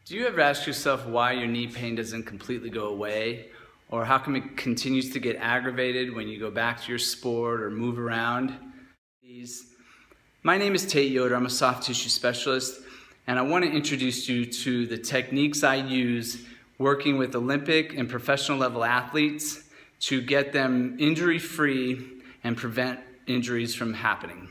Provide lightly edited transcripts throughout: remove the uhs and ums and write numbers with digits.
Do you ever ask yourself why your knee pain doesn't completely go away? Or how come it continues to get aggravated when you go back to your sport or move around? My name is Tait Yoder. I'm a soft tissue specialist, and I want to introduce you to the techniques I use working with Olympic and professional level athletes to get them injury-free and prevent injuries from happening.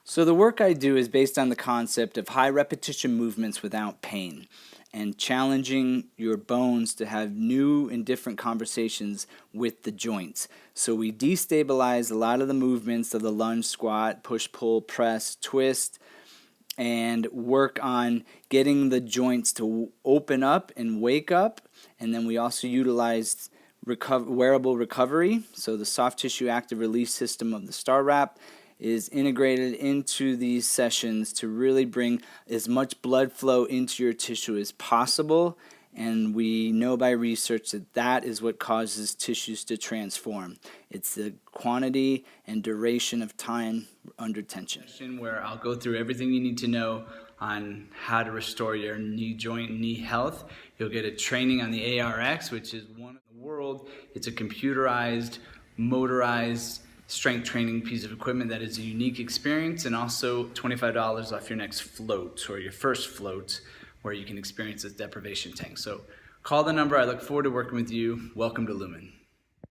So the work I do is based on the concept of high repetition movements without pain and challenging your bones to have new and different conversations with the joints. So we destabilize a lot of the movements of the lunge, squat, push, pull, press, twist, and work on getting the joints to open up and wake up. And then we also utilize wearable recovery. So the soft tissue active release system of the Star Wrap is integrated into these sessions to really bring as much blood flow into your tissue as possible. And we know by research that that is what causes tissues to transform. It's the quantity and duration of time under tension. Where I'll go through everything you need to know on how to restore your knee joint and knee health. You'll get a training on the ARX, which is one in the world. It's a computerized, motorized strength training piece of equipment that is a unique experience, and also $25 off your next float or your first float where you can experience this deprivation tank. So call the number. I look forward to working with you. Welcome to Lumen.